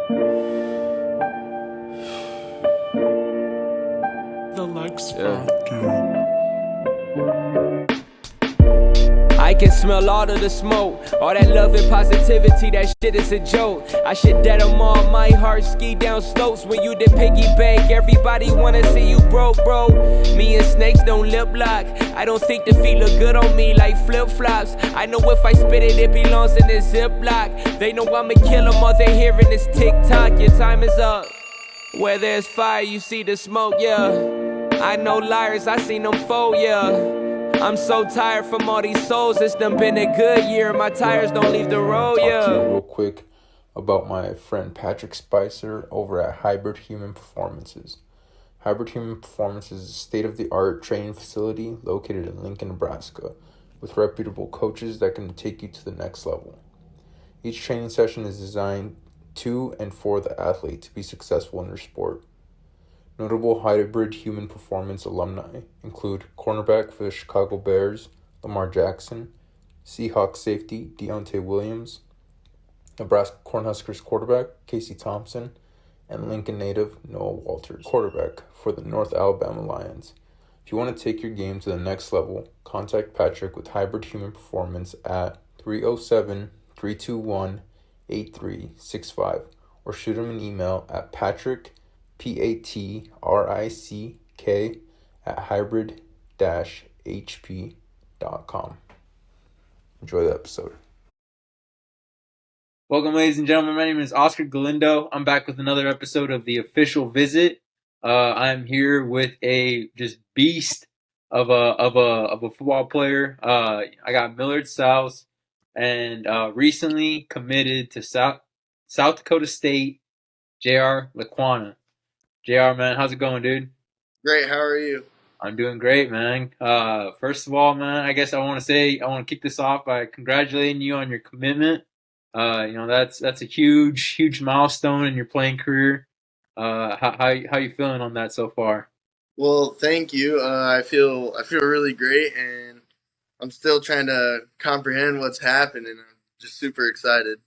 The Lex I can smell all of the smoke, all that love and positivity, that shit is a joke. I should dead them all, my heart ski down slopes. When you did piggyback, everybody wanna see you broke, bro. Me and snakes don't lip lock. I don't think the feet look good on me like flip-flops. I know if I spit it, it belongs in this Ziploc. They know I'ma kill them, all they hearing is tick-tock. Your time is up. Where there's fire, you see the smoke, yeah. I know liars, I seen them fold, yeah. I'm so tired from all these souls, it's done been a good year. My tires don't leave the road, yeah. Talk to you real quick about my friend Patrick Spicer over at Hybrid Human Performances. Hybrid Human Performances is a state-of-the-art training facility located in Lincoln, Nebraska, with reputable coaches that can take you to the next level. Each training session is designed to and for the athlete to be successful in their sport. Notable Hybrid Human Performance alumni include cornerback for the Chicago Bears, Lamar Jackson, Seahawks safety, Deontay Williams, Nebraska Cornhuskers quarterback, Casey Thompson, and Lincoln native, Noah Walters, quarterback for the North Alabama Lions. If you want to take your game to the next level, contact Patrick with Hybrid Human Performance at 307-321-8365 or shoot him an email at Patrick, Patrick, at hybrid-hp.com. Enjoy the episode. Welcome, ladies and gentlemen. My name is Oscar Galindo. I'm back with another episode of The Official Visit. I'm here with a just beast of a football player. I got Millard South, and recently committed to South Dakota State, JR Lecuona. JR, man, how's it going, dude? Great, how are you? I'm doing great, man. First of all, man, I guess I want to kick this off by congratulating you on your commitment. That's a huge milestone in your playing career. How you feeling on that so far? Well, thank you. I feel really great, and I'm still trying to comprehend what's happening. I'm just super excited.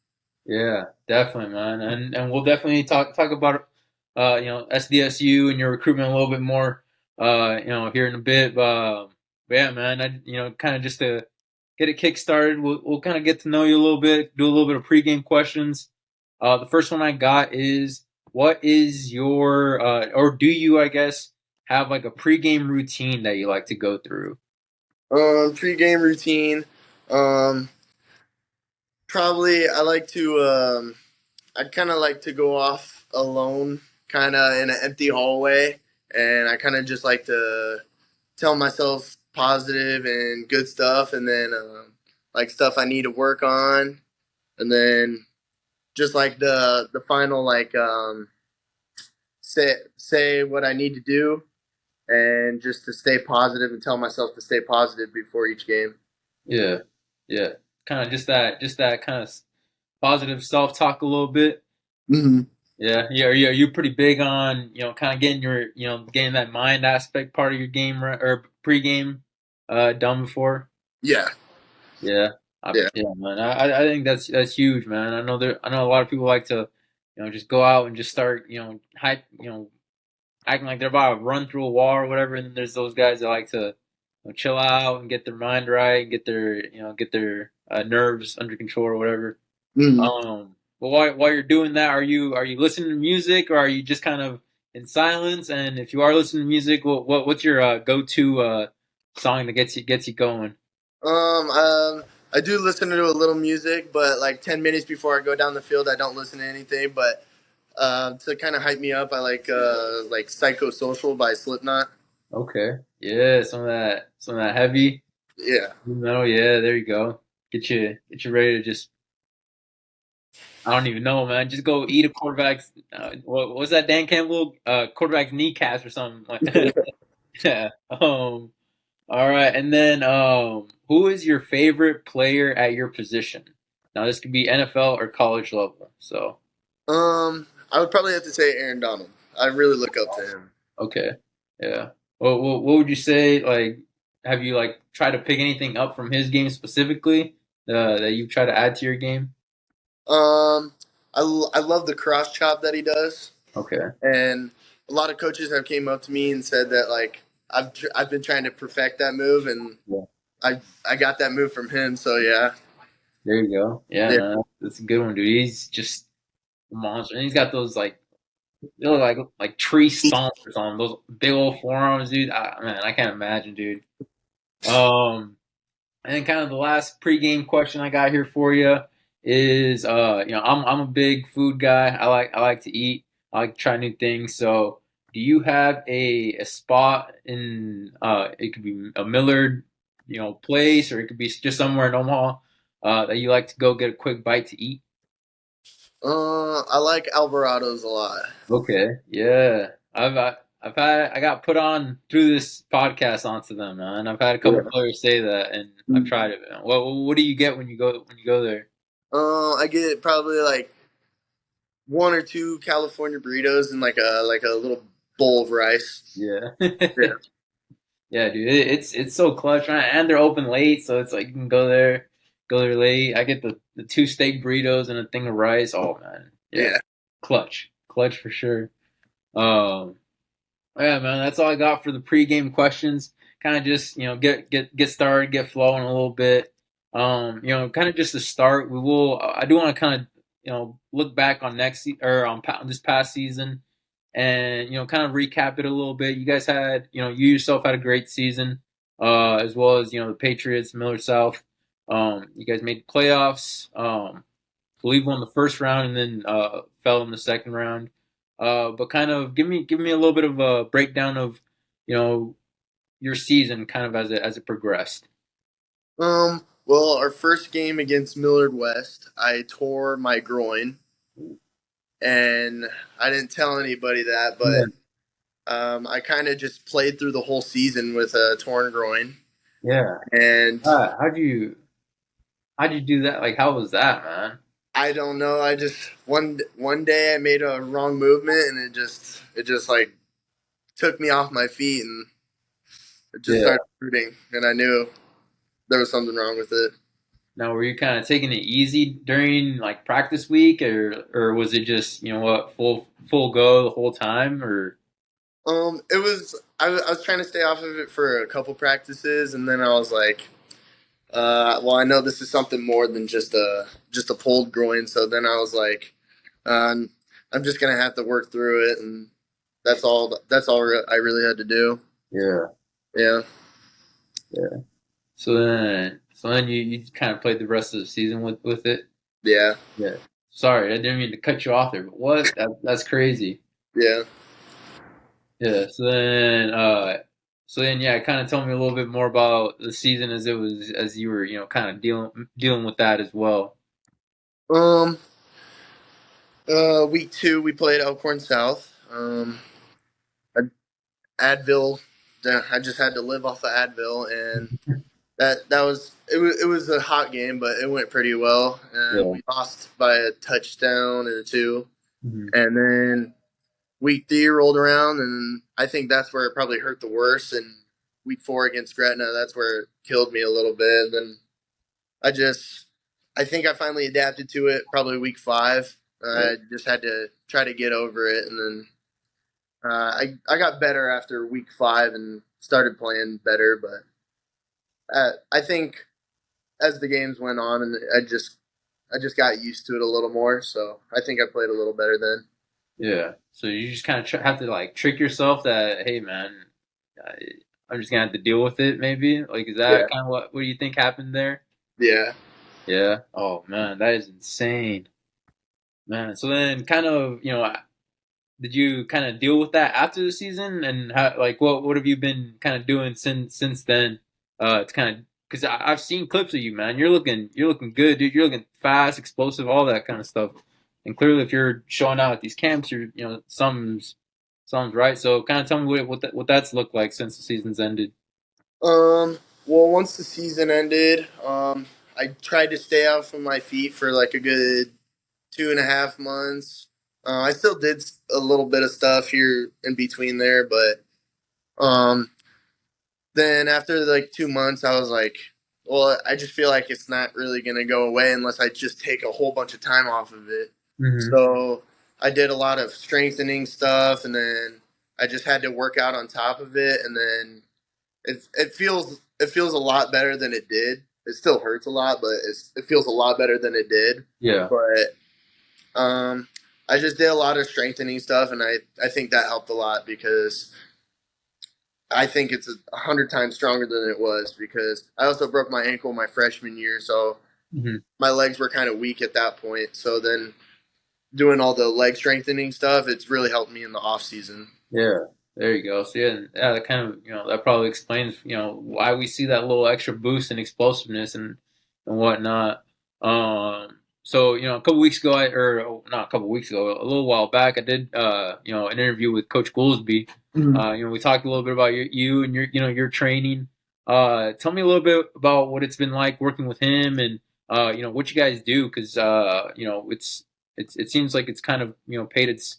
Yeah, definitely, man. And we'll definitely talk about SDSU and your recruitment a little bit more here in a bit. But yeah, man, kind of just to get it kick started, we'll kind of get to know you a little bit, do a little bit of pregame questions. The first one I got is, what is your or do you, I guess, have like a pregame routine that you like to go through? Pregame routine. Probably I like to I'd kind of like to go off alone, kind of in an empty hallway, and I kind of just like to tell myself positive and good stuff, and then like stuff I need to work on, and then just like the final like say what I need to do, and just to stay positive and tell myself to stay positive before each game. Yeah. Kind of just that kind of positive self-talk a little bit. Mm-hmm. Yeah. Are you pretty big on kind of getting your getting that mind aspect part of your game or pregame done before? Yeah. Yeah, man. I think that's huge, man. I know a lot of people like to just go out and just start hype acting like they're about to run through a wall or whatever, and then there's those guys that like to chill out and get their mind right, get their nerves under control or whatever. Mm-hmm. But while you're doing that, are you listening to music, or are you just kind of in silence? And if you are listening to music, what's your go-to song that gets you going? I do listen to a little music, but like 10 minutes before I go down the field, I don't listen to anything. But to kind of hype me up, I like Psychosocial by Slipknot. Okay. Yeah, some of that heavy. Yeah. No, yeah, there you go. Get you ready to just, I don't even know, man. Just go eat a quarterback's what was that, Dan Campbell? Quarterback's kneecaps or something like that. Yeah. All right, and then who is your favorite player at your position? Now this could be NFL or college level. So I would probably have to say Aaron Donald. I really look up to him. Okay. Yeah. Well, what would you say? Like, have you tried to pick anything up from his game specifically that you try to add to your game? I love the cross chop that he does, Okay. and a lot of coaches have came up to me and said that like I've been trying to perfect that move, and Yeah. I got that move from him. So yeah, There you go. Yeah, yeah, man, that's a good one, dude. He's just a monster, and he's got those they look like tree stompers on him, those big old forearms, dude. Man, I can't imagine, dude. And then kind of the last pregame question I got here for you is, I'm a big food guy. I like to eat. I like to try new things. So, do you have a spot in it could be a Millard, place, or it could be just somewhere in Omaha that you like to go get a quick bite to eat? I like Alvarado's a lot. Okay, yeah. I got put on through this podcast onto them, man. I've had a couple Yeah. players say that, and I've tried it. Man. What do you get when you go there? I get probably like one or two California burritos and like a little bowl of rice. Yeah, Yeah. yeah, dude. It's so clutch, man. And they're open late, so it's like you can go there late. I get the two steak burritos and a thing of rice. Oh man, yeah, Yeah. clutch for sure. Um, Yeah, man, that's all I got for the pregame questions. Kind of just get started, get flowing a little bit. Kind of just to start. I do want to kind of look back on this past season, and kind of recap it a little bit. You guys had you yourself had a great season, as well as the Patriots, Millard South. You guys made the playoffs. Believe won the first round and then fell in the second round. But kind of give me a little bit of a breakdown of your season kind of as it progressed. Well, our first game against Millard West, I tore my groin, and I didn't tell anybody that, but I kind of just played through the whole season with a torn groin, Yeah. and How'd you do that? Like how was that, man? I don't know. I just one day I made a wrong movement, and it just like took me off my feet, and it just Yeah. started hurting, and I knew there was something wrong with it. Now were you kind of taking it easy during like practice week or was it just, full go the whole time or It was I was trying to stay off of it for a couple practices, and then I was like, well, I know this is something more than just a pulled groin. So then I was like, I'm just gonna have to work through it, and I really had to do. Yeah. Yeah, Yeah. So then you kind of played the rest of the season with it. yeah, Yeah. Sorry, I didn't mean to cut you off there, but that's crazy. yeah. Yeah. So then yeah, kind of tell me a little bit more about the season as you were kind of dealing with that as well. Um, week two we played Elkhorn South. Advil. I just had to live off of Advil, and that was it. It was a hot game, but it went pretty well. And Yeah. we lost by a touchdown or two. Mhm. And then week three rolled around, and I think that's where it probably hurt the worst. And week four against Gretna, that's where it killed me a little bit. And then I think I finally adapted to it. Probably week five, I just had to try to get over it, and then I got better after week five and started playing better. But I think as the games went on, and I just got used to it a little more. So I think I played a little better then. Yeah. So you just kind of have to like trick yourself that, hey man, I, I'm just gonna have to deal with it. Maybe like is Yeah, that kind of what do you think happened there? yeah. Yeah. Oh man, that is insane, man. So then, kind of, did you kind of deal with that after the season, and how, like what have you been kind of doing since then? To kind of because I've seen clips of you, man. You're looking good, dude. You're looking fast, explosive, all that kind of stuff. And clearly, if you're showing out at these camps, you're something's right. So, kind of tell me what that's looked like since the season's ended. Well, once the season ended, I tried to stay off of my feet for like a good 2.5 months. I still did a little bit of stuff here in between there, but um, then after like 2 months, I was like, well, I just feel like it's not really gonna go away unless I just take a whole bunch of time off of it. Mm-hmm. So I did a lot of strengthening stuff, and then I just had to work out on top of it, and then it feels a lot better than it did. It still hurts a lot, but it feels a lot better than it did. Yeah. But I just did a lot of strengthening stuff, and I think that helped a lot because I think it's 100 times stronger than it was because I also broke my ankle my freshman year, so Mm-hmm. my legs were kind of weak at that point. So then doing all the leg strengthening stuff, it's really helped me in the off season. Yeah. There you go. So yeah, that kind of that probably explains why we see that little extra boost in explosiveness and whatnot. So a couple weeks ago, not a couple weeks ago, a little while back, I did an interview with Coach Goolsby. We talked a little bit about you and your training. Tell me a little bit about what it's been like working with him and what you guys do because it seems like it's kind of paid its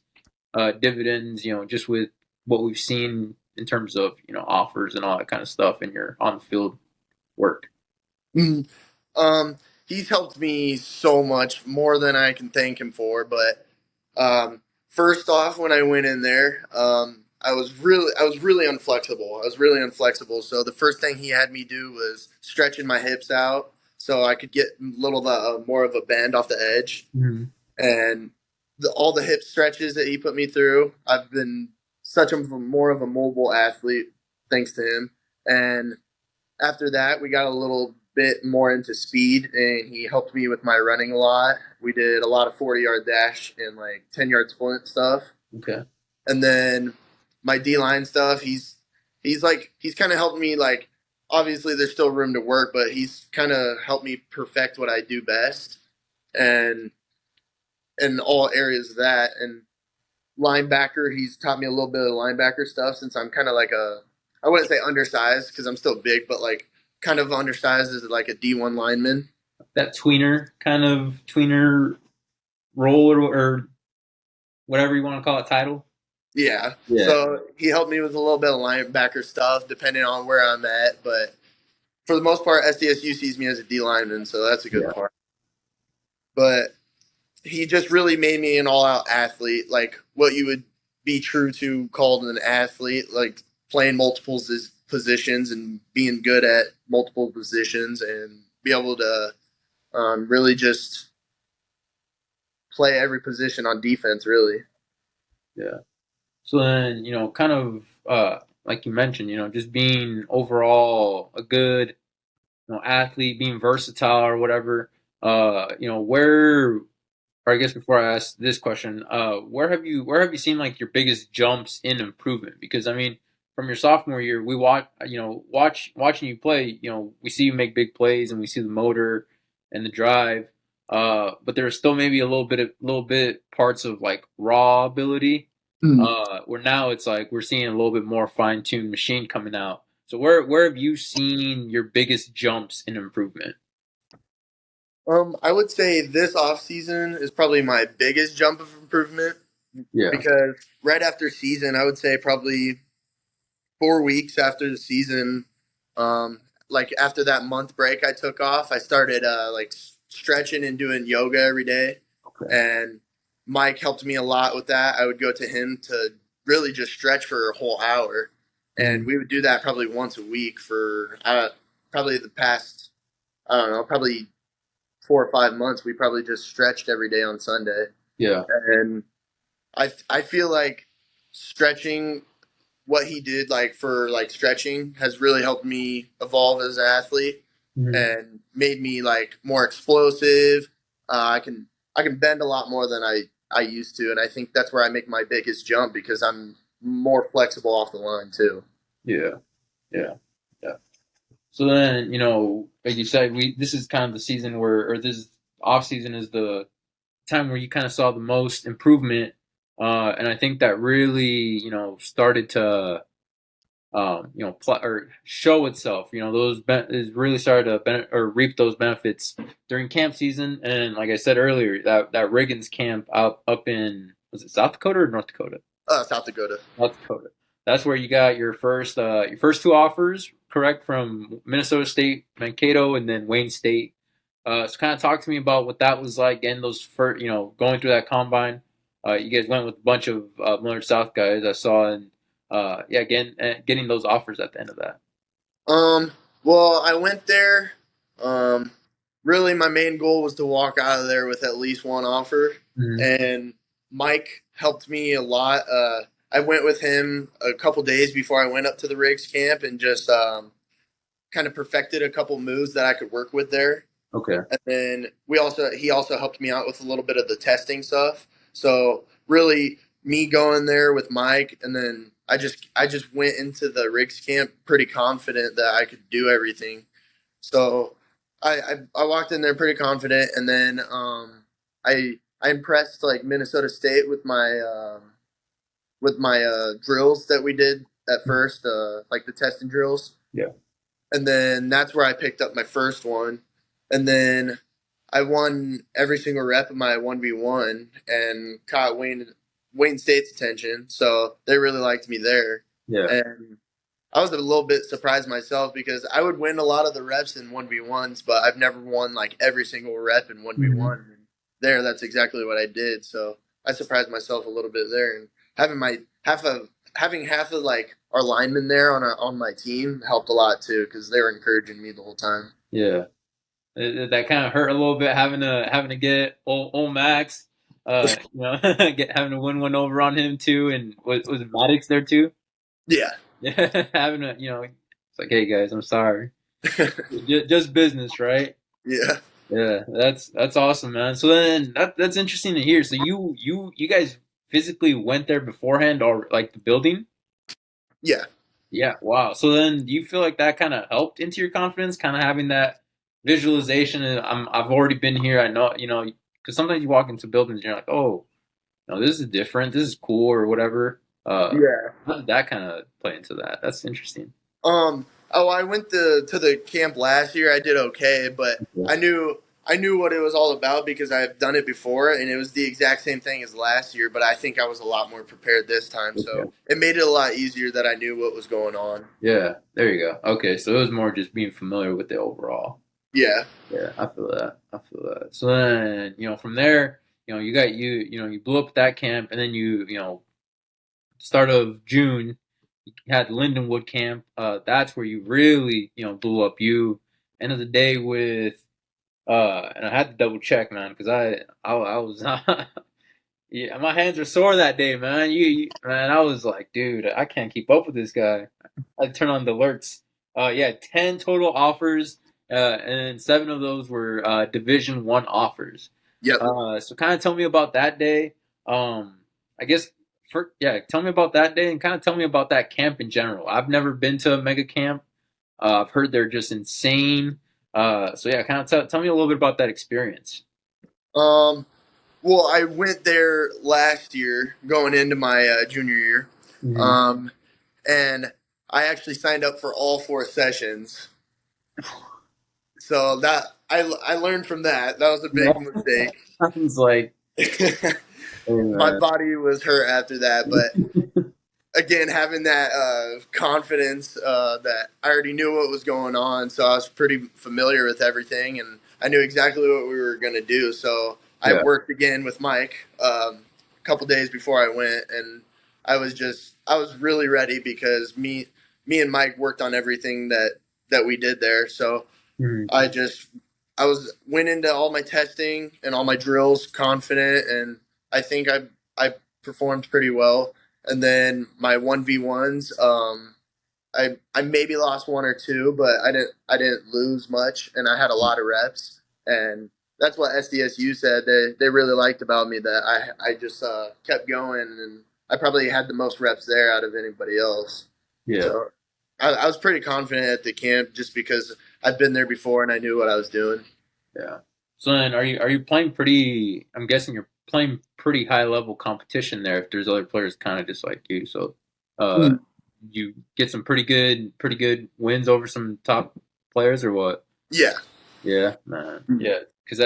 dividends just with what we've seen in terms of offers and all that kind of stuff in your on the field work. Mm. He's helped me so much more than I can thank him for. But first off, when I went in there, I was really unflexible. I was really unflexible. So the first thing he had me do was stretching my hips out so I could get more of a bend off the edge. Mm-hmm. And all the hip stretches that he put me through, I've been more of a mobile athlete thanks to him. And after that, we got a little bit more into speed, and he helped me with my running a lot. We did a lot of 40-yard dash and like 10-yard sprint stuff. Okay. And then my D-line stuff, he's kind of helped me. Like, obviously, there's still room to work, but he's kind of helped me perfect what I do best, and in all areas of that. And linebacker, he's taught me a little bit of linebacker stuff since I'm kind of like I wouldn't say undersized because I'm still big, but like kind of undersized as like a D1 lineman. That tweener role or whatever you want to call it title. Yeah. Yeah. So he helped me with a little bit of linebacker stuff depending on where I'm at. But for the most part, SDSU sees me as a D lineman, so that's a good part. But he just really made me an all-out athlete, like what you would be true to called an athlete, like playing multiple positions and being good at multiple positions and be able to really just play every position on defense, really. Yeah. So then, kind of like you mentioned, just being overall a good athlete, being versatile or whatever, where, or I guess before I ask this question, where have you seen like your biggest jumps in improvement? Because I mean, from your sophomore year, we watching you play, we see you make big plays and we see the motor and the drive, but there's still maybe a little bit parts of like raw ability, where now it's like we're seeing a little bit more fine-tuned machine coming out. So where have you seen your biggest jumps in improvement? I would say this off season is probably my biggest jump of improvement. Yeah. Because right after season, I would say probably 4 weeks after the season, like after that month break I took off, I started like stretching and doing yoga every day. Okay. And Mike helped me a lot with that. I would go to him to really just stretch for a whole hour. And we would do that probably once a week for probably the past, I don't know, probably 4 or 5 months. We probably just stretched every day on Sunday. Yeah. And I feel like stretching, what he did like for like stretching has really helped me evolve as an athlete and made me like more explosive. I can bend a lot more than I used to, and I think that's where I make my biggest jump because I'm more flexible off the line too. Yeah. So then, like you said, this is kind of the season or this off season is the time where you kind of saw the most improvement, and I think that really, started to, or show itself. Those is really started to reap those benefits during camp season, and like I said earlier, that Riggins camp up in, was it South Dakota or North Dakota? South Dakota. South Dakota. That's where you got your first 2 offers, correct, from Minnesota State, Mankato, and then Wayne State. So kind of talk to me about what that was like, getting those first, going through that combine. You guys went with a bunch of Millard South guys I saw, and getting those offers at the end of that. Well, I went there. Really, my main goal was to walk out of there with at least one offer, and Mike helped me a lot. I went with him a couple days before I went up to the Rigs camp and just kind of perfected a couple moves that I could work with there. Okay. And then he also helped me out with a little bit of the testing stuff. So really, me going there with Mike, and then I just went into the Rigs camp pretty confident that I could do everything. So I walked in there pretty confident, and then I impressed like Minnesota State with my drills that we did at first, like the testing drills. Yeah. And then that's where I picked up my first one. And then I won every single rep of my 1v1 and caught Wayne State's attention. So they really liked me there. Yeah. And I was a little bit surprised myself because I would win a lot of the reps in 1v1s, but I've never won like every single rep in 1v1. And there, that's exactly what I did. So I surprised myself a little bit there. And having half of like our linemen there on my team helped a lot too, because they were encouraging me the whole time. Yeah. That kind of hurt a little bit having to get old Max, having to win one over on him too, and was it Maddox there too? Yeah. Yeah, having to it's like, hey guys, I'm sorry, just business, right? Yeah. Yeah, that's awesome, man. So then that's interesting to hear. So you guys physically went there beforehand, or like the building? Yeah. Yeah. Wow. So then, do you feel like that kind of helped into your confidence, kind of having that visualization? And I've already been here. I know, because sometimes you walk into buildings and you're like, oh, no, this is different. This is cool, or whatever. Yeah. How did that kind of play into that? That's interesting. I went to the camp last year. I did okay, but I knew what it was all about because I've done it before, and it was the exact same thing as last year. But I think I was a lot more prepared this time, so it made it a lot easier that I knew what was going on. Yeah, there you go. Okay, so it was more just being familiar with it overall. Yeah. Yeah, I feel that. So then, from there, you blew up that camp, and then start of June, you had Lindenwood camp. That's where you really, blew up. You end of the day with, and I had to double check, man, because I was yeah, my hands were sore that day, man. Man, I was like, dude, I can't keep up with this guy. I turn on the alerts. 10 total offers. And 7 of those were Division I offers. Yep. So kind of tell me about that day. Tell me about that day and kind of tell me about that camp in general. I've never been to a mega camp. I've heard they're just insane. Kind of tell me a little bit about that experience. Well, I went there last year going into my junior year. And I actually signed up for all 4 sessions. So that I learned from that. That was a big mistake. Sounds like my body was hurt after that, but again, having that confidence that I already knew what was going on, so I was pretty familiar with everything, and I knew exactly what we were going to do. So I worked again with Mike a couple days before I went, and I was really ready because me and Mike worked on everything that we did there. So I went into all my testing and all my drills confident, and I think I performed pretty well. And then my 1v1s, I maybe lost 1 or 2, but I didn't lose much, and I had a lot of reps, and that's what SDSU said they really liked about me, that I just kept going, and I probably had the most reps there out of anybody else. Yeah. So I was pretty confident at the camp just because I've been there before and I knew what I was doing. Yeah. So then, are you playing pretty? I'm guessing you're playing pretty high level competition there. If there's other players kind of just like you, so you get some pretty good wins over some top players, or what? Yeah. Yeah, man. Yeah, because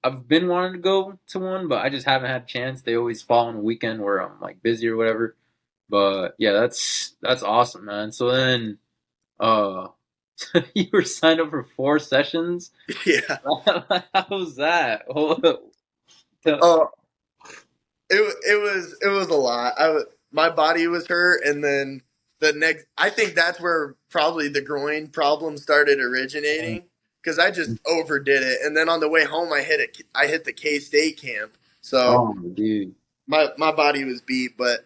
I've been wanting to go to one, but I just haven't had a chance. They always fall on a weekend where I'm like busy or whatever. But yeah, that's awesome, man. So then, You were signed up for 4 sessions? Yeah. How was that? Oh, it was a lot. My body was hurt, and then the next. I think that's where probably the groin problem started originating because I just overdid it, and then on the way home I hit the K-State camp, so Oh, dude. my body was beat, but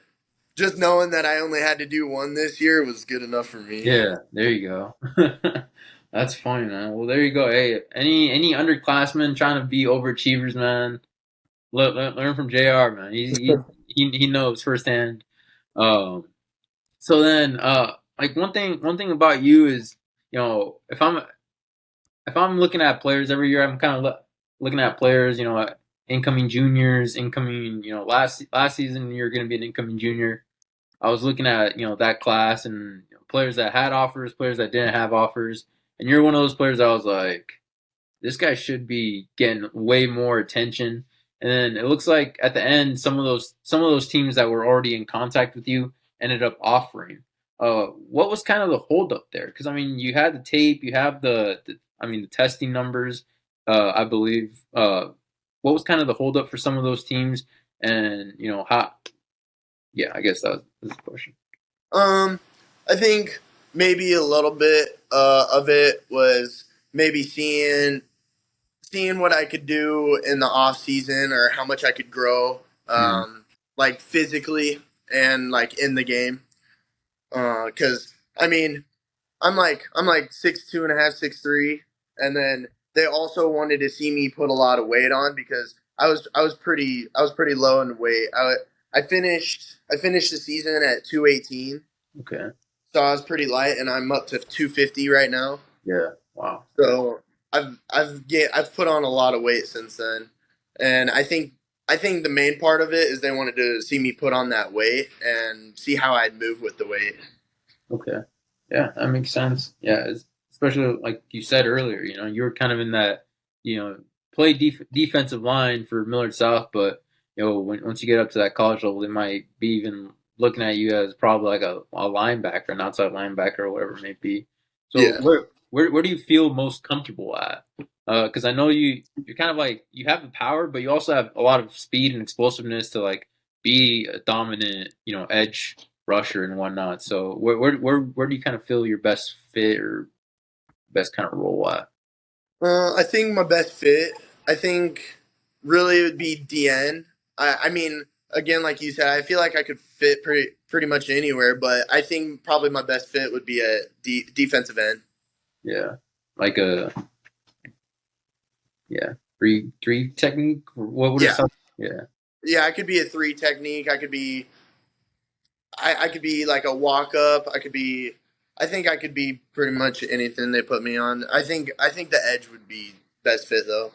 just knowing that I only had to do one this year was good enough for me. Yeah, there you go. That's funny, man. Well, there you go. Hey, any underclassmen trying to be overachievers, man, learn from JR, man. He knows firsthand. Um, so then, like one thing about you is, if I'm looking at players every year, I'm kind of looking at players, incoming juniors, incoming, last season you're going to be an incoming junior. I was looking at that class and players that had offers, players that didn't have offers, and you're one of those players that I was like, this guy should be getting way more attention. And then it looks like at the end, some of those teams that were already in contact with you ended up offering. What was kind of the holdup there? Because I mean, you had the tape, you have the testing numbers, I believe. What was kind of the holdup for some of those teams, and how? Yeah, I guess that was the question. I think maybe a little bit of it was maybe seeing what I could do in the off season or how much I could grow, like physically and like in the game. Because I mean, I'm like 6'2.5", 6'3", and then they also wanted to see me put a lot of weight on because I was pretty low in weight. I finished the season at 218, Okay. so I was pretty light, and I'm up to 250 right now. Yeah. Wow. So I've put on a lot of weight since then, and I think the main part of it is they wanted to see me put on that weight and see how I'd move with the weight. Okay. Yeah, that makes sense. Yeah, especially like you said earlier, you were kind of in that, play defensive line for Millard South, but once you get up to that college level, they might be even looking at you as probably like a linebacker, an outside linebacker, or whatever it may be. So Yeah. where do you feel most comfortable at? Because I know you're kind of like you have the power, but you also have a lot of speed and explosiveness to like be a dominant, edge rusher and whatnot. So where do you kind of feel your best fit or best kind of role at? I think my best fit, I think, really would be DN. I mean, again, like you said, I feel like I could fit pretty much anywhere, but I think probably my best fit would be a defensive end. Yeah, like a three technique. What would Yeah. it sound? Yeah. Yeah, I could be a 3 technique. I could be like a walk up. I think I could be pretty much anything they put me on. I think the edge would be best fit though.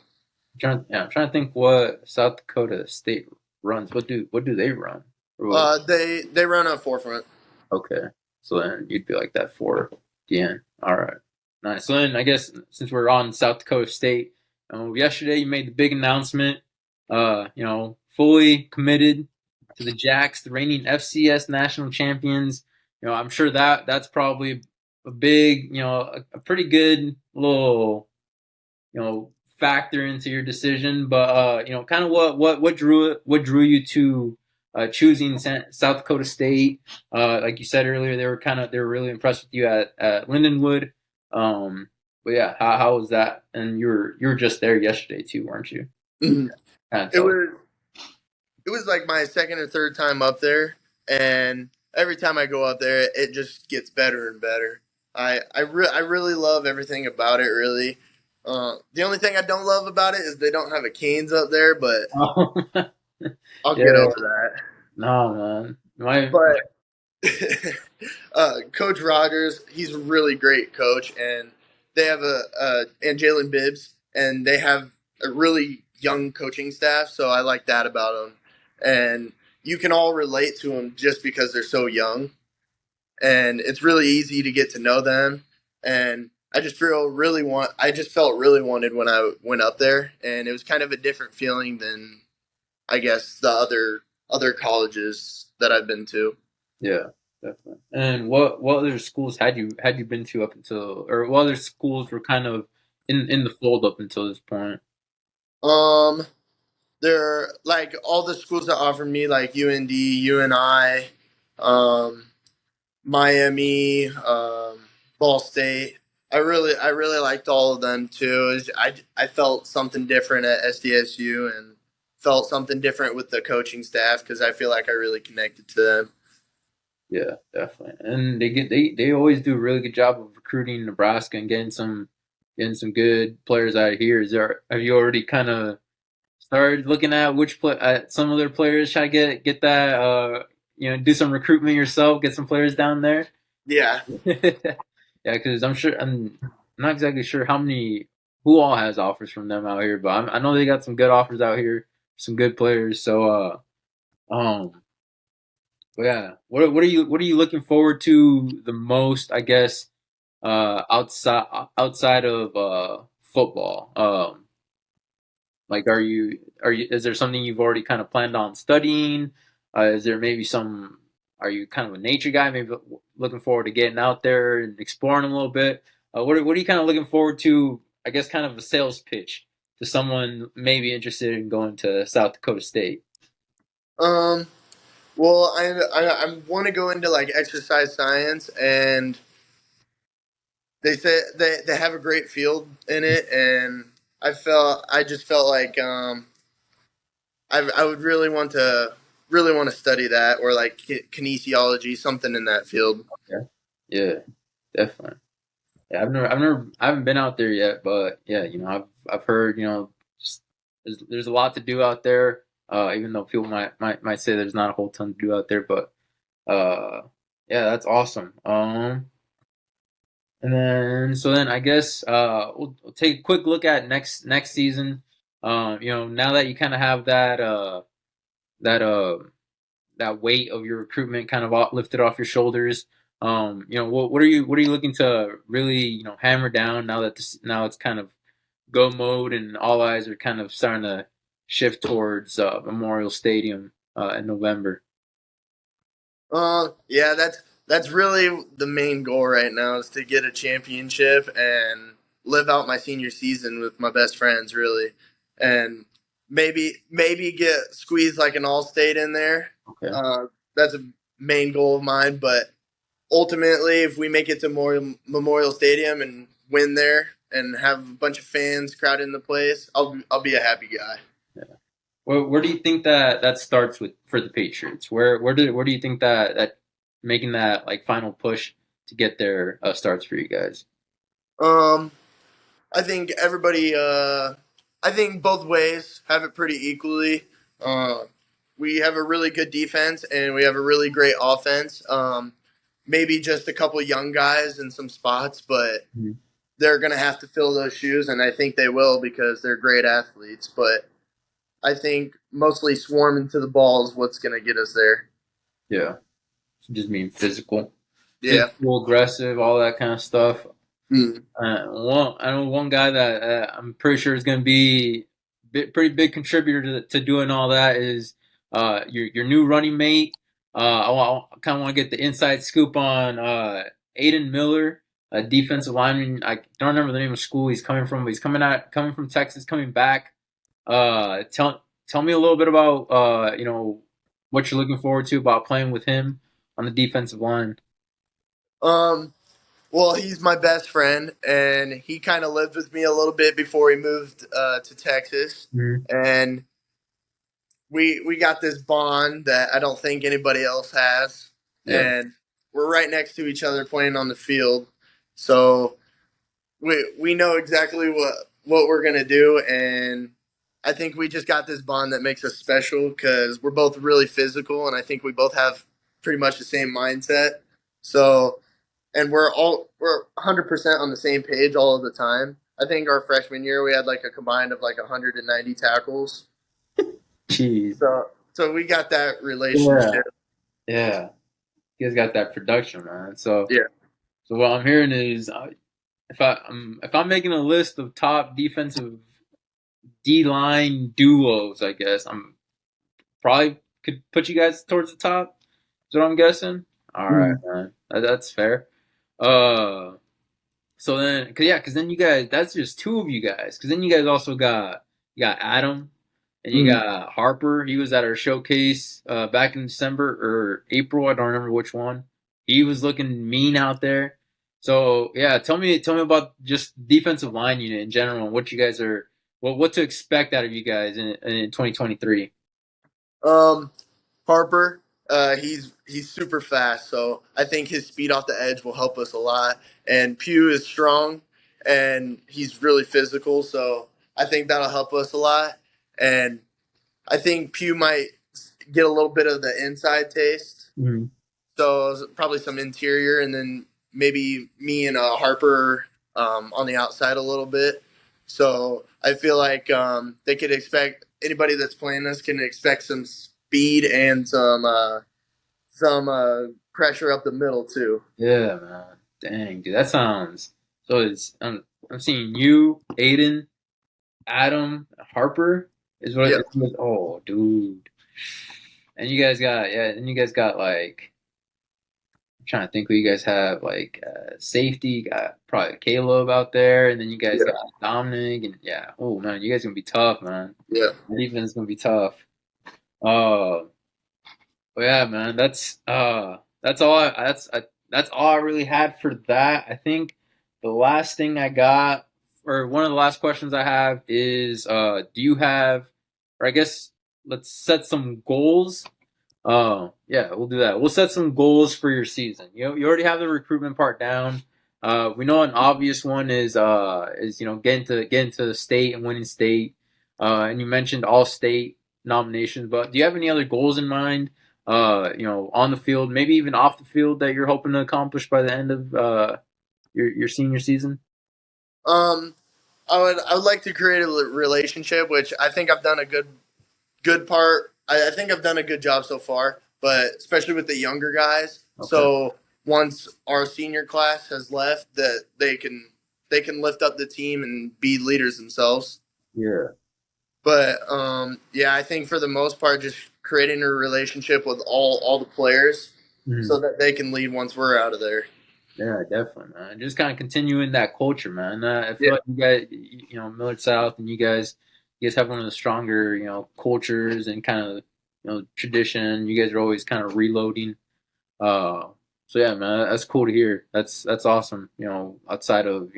I'm trying to think what South Dakota State runs. What do they run? They run a forefront. Okay, so then you'd be like that for DN. All right, nice. So then I guess since we're on South Dakota State, yesterday you made the big announcement. Fully committed to the Jacks, the reigning FCS national champions. I'm sure that's probably a big, a pretty good little, factor into your decision. But kind of what drew you to choosing South Dakota State? Like you said earlier, they were really impressed with you at Lindenwood. But yeah, how was that? And you were just there yesterday too, weren't you? Mhm. Kind of It was like my second or third time up there, and every time I go up there, it just gets better and better. I really love everything about it. Really, the only thing I don't love about it is they don't have a Canes up there, but I'll get over that. No, man. But Coach Rogers, he's a really great coach, and they have and Jalen Bibbs, and they have a really young coaching staff, so I like that about them. And you can all relate to them just because they're so young, and it's really easy to get to know them. And I just felt really wanted when I went up there, and it was kind of a different feeling than I guess the other colleges that I've been to. Yeah. Definitely. And what other schools had you been to up until, or what other schools were kind of in the fold up until this point? Um, they're like all the schools that offered me, like UND, UNI, um, Miami, Ball State. I really liked all of them too. I felt something different at SDSU and felt something different with the coaching staff because I feel like I really connected to them. Yeah, definitely. And they always do a really good job of recruiting Nebraska and getting some good players out of here. Have you already kind of started looking at at some of their players, try to get that do some recruitment yourself, get some players down there? Yeah. Yeah, because I'm not exactly sure who all has offers from them out here, but I know they got some good offers out here, some good players. So but yeah, what are you looking forward to the most? I guess outside of football. Like, is there something you've already kind of planned on studying? Is there maybe are you kind of a nature guy? Maybe looking forward to getting out there and exploring a little bit. What are you kind of looking forward to? I guess kind of a sales pitch to someone maybe interested in going to South Dakota State. Well, I want to go into like exercise science, and they say they have a great field in it, and I just felt like I would really want to study that, or like kinesiology, something in that field. Yeah, definitely. Yeah, I haven't been out there yet, but yeah, I've heard, just, there's a lot to do out there. Even though people might say there's not a whole ton to do out there, but yeah, that's awesome. And then I guess we'll take a quick look at next season. Now that you kind of have that that weight of your recruitment kind of lifted off your shoulders. What are you looking to really hammer down now that now it's kind of go mode and all eyes are kind of starting to shift towards Memorial Stadium in November? Yeah, that's really the main goal right now is to get a championship and live out my senior season with my best friends, really, and maybe get squeezed like an all-state in there. Okay. That's a main goal of mine, but ultimately, if we make it to Memorial Stadium and win there and have a bunch of fans crowding the place, I'll be a happy guy. Yeah. Where do you think that starts with for the Patriots? Where do you think that making that like final push to get there starts for you guys? I think everybody. I think both ways have it pretty equally. We have a really good defense and we have a really great offense. Maybe just a couple young guys in some spots, but they're going to have to fill those shoes, and I think they will because they're great athletes. But I think mostly swarming to the ball is what's going to get us there. Yeah, just being physical, Yeah, physical, aggressive, all that kind of stuff. I know one guy that I'm pretty sure is going to be pretty big contributor to doing all that is your new running mate. I kind of want to get the inside scoop on Aidan Miller, a defensive lineman. I don't remember the name of the school he's coming from, but he's coming from Texas, coming back. Tell me a little bit about what you're looking forward to about playing with him on the defensive line. Well, he's my best friend, and he kind of lived with me a little bit before he moved to Texas, and we got this bond that I don't think anybody else has, and we're right next to each other playing on the field, so we know exactly what we're gonna do, and I think we just got this bond that makes us special because we're both really physical, and I think we both have pretty much the same mindset, so. And we're 100% on the same page all of the time. I think our freshman year we had like a combined of like 190 tackles. Jeez. So we got that relationship. Yeah. You guys got that production, man. So yeah. So what I'm hearing is if I'm making a list of top defensive D-line duos, I guess I'm probably could put you guys towards the top. Is what I'm guessing. All right, man. That's fair. Uh, so then, because then you guys, that's just two of you guys. Because then you guys also got Adam and you got Harper. He was at our showcase back in December or April. I don't remember which one. He was looking mean out there. So yeah, tell me about just defensive line unit in general and what you guys are, what to expect out of you guys in 2023. Harper, he's super fast, so I think his speed off the edge will help us a lot. And Pugh is strong, and he's really physical, so I think that'll help us a lot. And I think Pugh might get a little bit of the inside taste, so probably some interior, and then maybe me and Harper on the outside a little bit. So I feel like they could expect anybody that's playing this can expect some speed and some pressure up the middle too. Yeah, man. Dang, dude, that sounds. So it's I'm seeing you, Aidan, Adam, Harper is what. Yeah. Oh, dude. And you guys got and you guys got like I'm trying to think who you guys have like safety. You got probably Caleb out there, and then you guys got Dominic, and oh man, you guys gonna be tough, man. Yeah. The defense is gonna be tough. But yeah, man, that's all that's all I really had for that. I think the last thing I got, or one of the last questions I have is, do you have, or I guess let's set some goals. Yeah, we'll do that. We'll set some goals for your season. You already have the recruitment part down. We know an obvious one is getting to the state and winning state. And you mentioned all state nominations, but do you have any other goals in mind? On the field, maybe even off the field that you're hoping to accomplish by the end of your senior season? I would like to create a relationship, which I think I've done a good part. I think I've done a good job so far, but especially with the younger guys. Okay. So once our senior class has left, that they can lift up the team and be leaders themselves. Yeah. But I think for the most part, just creating a relationship with all the players so that they can lead once we're out of there. Yeah, definitely, man. Just kind of continuing that culture, man. I feel like you guys, Millard South, and you guys have one of the stronger, cultures and kind of, tradition. You guys are always kind of reloading. So yeah, man, that's cool to hear. That's awesome. Outside of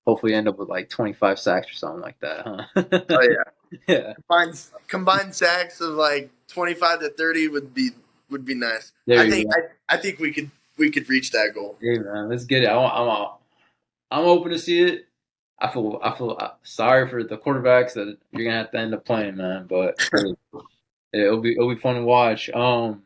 hopefully end up with like 25 sacks or something like that, huh? Oh yeah, yeah. Combined sacks of like 25 to 30 would be nice. I think we could reach that goal. Hey man, let's get it. I'm open to see it. I feel sorry for the quarterbacks that you're gonna have to end up playing, man. But it'll be fun to watch. So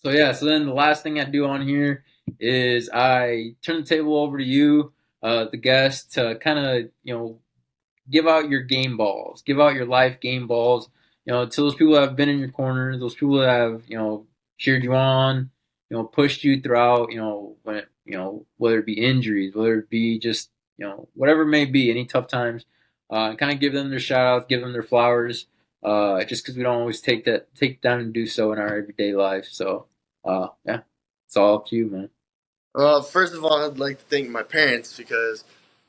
then the last thing I do on here is I turn the table over to you, the guest, to kind of give out your game balls, give out your life game balls. To those people that have been in your corner, those people that have cheered you on, pushed you throughout, when whether it be injuries, whether it be just whatever it may be, any tough times, kind of give them their shout outs, give them their flowers, just because we don't always take time to do so in our everyday life. So it's all up to you, man. First of all, I'd like to thank my parents because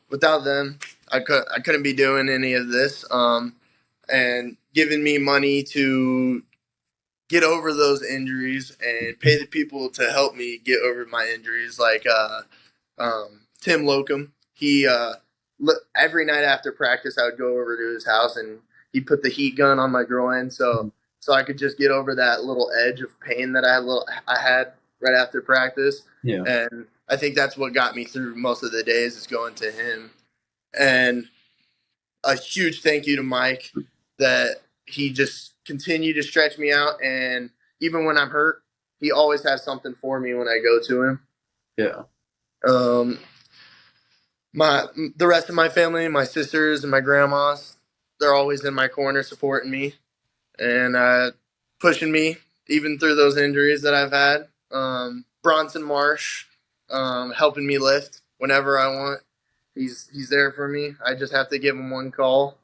without them, I couldn't be doing any of this. And giving me money to get over those injuries and pay the people to help me get over my injuries, like Tim Locum. He every night after practice, I would go over to his house and he'd put the heat gun on my groin, so I could just get over that little edge of pain that I had right after practice. Yeah. And I think that's what got me through most of the days is going to him. And a huge thank you to Mike that he just continued to stretch me out. And even when I'm hurt, he always has something for me when I go to him. Yeah. The rest of my family, my sisters and my grandmas, they're always in my corner supporting me and pushing me even through those injuries that I've had. Bronson Marsh, helping me lift whenever I want. He's there for me. I just have to give him one call,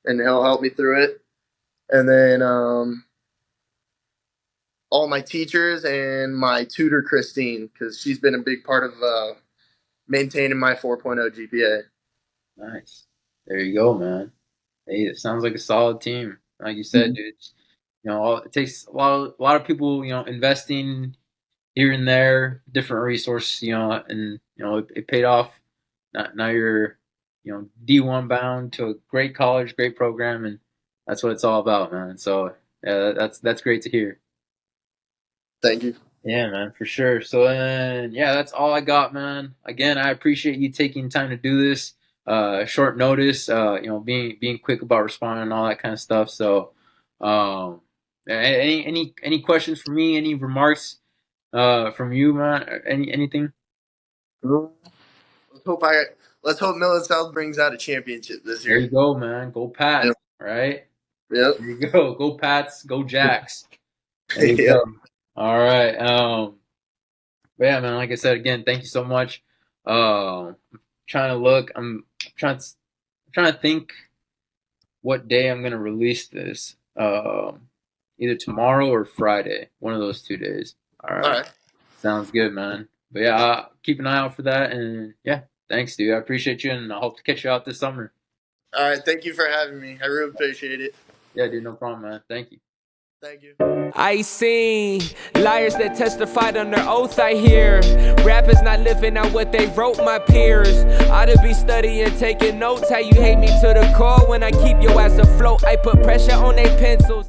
and he'll help me through it. And then all my teachers and my tutor, Christine, because she's been a big part of maintaining my 4.0 GPA. Nice. There you go, man. Hey, it sounds like a solid team. Like you said, dude. You know, it takes a lot of people, you know, investing here and there, different resources, you know, and you know it paid off. Now you're, you know, D1 bound to a great college, great program, and that's what it's all about, man. So yeah, that's great to hear. Thank you. Yeah, man, for sure. So then, yeah, that's all I got, man. Again, I appreciate you taking time to do this. Short notice, you know, being quick about responding and all that kind of stuff. So, any questions for me? Any remarks from you, man? Anything? Let's hope Millard South brings out a championship this year. There you go, man. Go Pats, Yep. right? Yep. There you go. Go Pats. Go Jacks. There you Yep. go. All right. But yeah, man. Like I said, again, thank you so much. I'm trying to think what day I'm gonna release this. Either tomorrow or Friday. One of those 2 days. All right. Sounds good, man. But yeah, keep an eye out for that. And yeah, thanks, dude. I appreciate you, and I hope to catch you out this summer. All right. Thank you for having me. I really appreciate it. Yeah, dude. No problem, man. Thank you. Thank you. I seen liars that testified under oath, I hear rappers not living out what they wrote, my peers ought to be studying, taking notes. How you hate me to the core when I keep your ass afloat. I put pressure on they pencils.